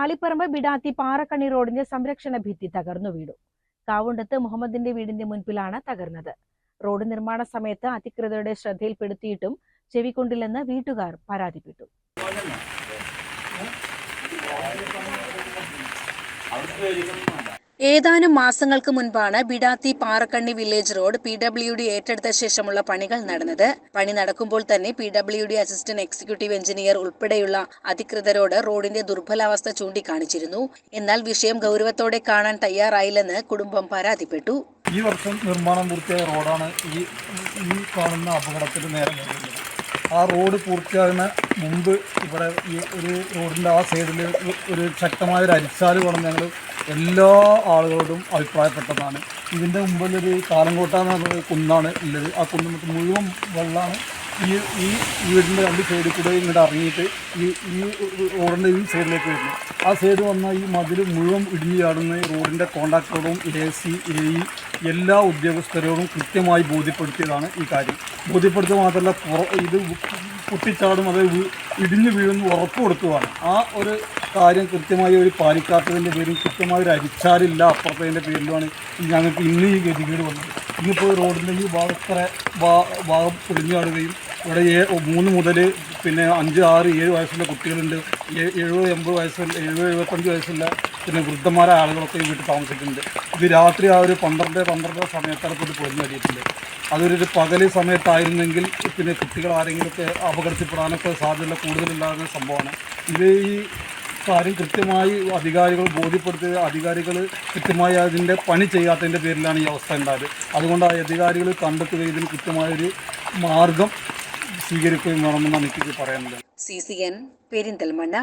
ആലിപ്പറമ്പ് ബിഡാത്തി പാറക്കണ്ണി റോഡിന്റെ സംരക്ഷണ ഭിത്തി തകർന്നു വീണു. കാവുണ്ടത്ത് മുഹമ്മദിന്റെ വീടിന്റെ മുൻപിലാണ് തകർന്നത്. റോഡ് നിർമ്മാണ സമയത്ത് അധികൃതരുടെ ശ്രദ്ധയിൽപ്പെടുത്തിയിട്ടും ചെവിക്കൊണ്ടില്ലെന്ന് വീട്ടുകാർ പരാതിപ്പെട്ടു. ഏതാനും മാസങ്ങൾക്ക് മുൻപാണ് ബിഡാത്തി പാറക്കണ്ണി വില്ലേജ് റോഡ് PWD ഏറ്റെടുത്ത ശേഷമുള്ള പണികൾ നടന്നത്. പണി നടക്കുമ്പോൾ തന്നെ PWD അസിസ്റ്റന്റ് എക്സിക്യൂട്ടീവ് എഞ്ചിനീയർ ഉൾപ്പെടെയുള്ള അധികൃതരോട് റോഡിന്റെ ദുർബലാവസ്ഥ ചൂണ്ടിക്കാണിച്ചിരുന്നു. എന്നാൽ വിഷയം ഗൗരവത്തോടെ കാണാൻ തയ്യാറായില്ലെന്ന് കുടുംബം പരാതിപ്പെട്ടു. ഈ വർഷം നിർമ്മാണം പൂർത്തിയായ റോഡാണ് ഈ കാണുന്ന അപകടത്തിന് നേരെ വരുന്നത്. ആ റോഡ് പൂർത്തിയാകുന്ന മുമ്പ് ഇവിടെ ഈ ഒരു റോഡിൻ്റെ ആ സൈഡിൽ ഒരു ശക്തമായൊരു അരിച്ചാൽ വേണം ഞങ്ങൾ എല്ലാ ആളുകളോടും അഭിപ്രായപ്പെട്ടതാണ്. ഇതിൻ്റെ മുമ്പിലൊരു കാലങ്കോട്ട എന്ന് പറഞ്ഞ കുന്നാണ് ഉള്ളത്. ആ കുന്നിട്ട് മുഴുവൻ വെള്ളമാണ് ഈ വീടിൻ്റെ രണ്ട് സൈഡിൽ കൂടെ ഇങ്ങോട്ട് ഇറങ്ങിയിട്ട് ഈ റോഡിൻ്റെ ഈ സൈഡിലേക്ക് വരുന്നു. ആ സൈഡ് വന്നാൽ ഈ മതിൽ മുഴുവൻ ഇടിഞ്ഞു ചാടുന്ന റോഡിൻ്റെ കോൺട്രാക്ടറോടും AC എല്ലാ ഉദ്യോഗസ്ഥരോടും കൃത്യമായി ബോധ്യപ്പെടുത്തിയതാണ് ഈ കാര്യം. ബോധ്യപ്പെടുത്തുക മാത്രമല്ല ഇത് പൊട്ടിച്ചാടും അത് ഇടിഞ്ഞു വീഴുന്നു ഉറപ്പ് കൊടുത്തതാണ്. ആ ഒരു കാര്യം കൃത്യമായി ഒരു പാലിക്കാത്തതിൻ്റെ പേരും കൃത്യമായ ഒരു അരിച്ചാലില്ല അപ്പുറത്തതിൻ്റെ പേരിലുമാണ് ഞങ്ങൾക്ക് ഇന്ന് ഈ ഗതികേട് വന്നത്. ഇന്നിപ്പോൾ റോഡിൻ്റെ ഈ ഭാഗം പൊളിഞ്ഞു കാണുകയും ഇവിടെ 3 മുതൽ 5, 6, 7 വയസ്സുള്ള കുട്ടികളുണ്ട്. 70-80 വയസ്സുള്ള 70-75 വയസ്സുള്ള വൃദ്ധന്മാരായ ആളുകളൊക്കെ ഈ വീട്ടിൽ താമസിക്കുന്നുണ്ട്. ഇത് രാത്രി ആ ഒരു 12 സമയത്താണ് ഇത് പൊളിഞ്ഞു കഴിയുന്നത്. അതൊരു പകൽ സമയത്തായിരുന്നെങ്കിൽ കുട്ടികൾ ആരെങ്കിലുമൊക്കെ അപകടത്തിൽപ്പെടാനൊക്കെ സാധ്യത കൂടുതലുണ്ടാകുന്ന സംഭവമാണ്. ഇത് ഈ കാര്യം കൃത്യമായി അധികാരികൾ ബോധ്യപ്പെടുത്തിയ അധികാരികൾ കൃത്യമായി അതിൻ്റെ പണി ചെയ്യാത്തതിൻ്റെ പേരിലാണ് ഈ അവസ്ഥ ഉണ്ടായത്. അതുകൊണ്ട് ആ അധികാരികൾ കണ്ടെത്തുകയും ഇതിന് കൃത്യമായൊരു മാർഗം സ്വീകരിക്കുകയും വേണമെന്നാണ് എനിക്ക് പറയാനുള്ളത്. CCN പെരിന്തൽമണ്ണ.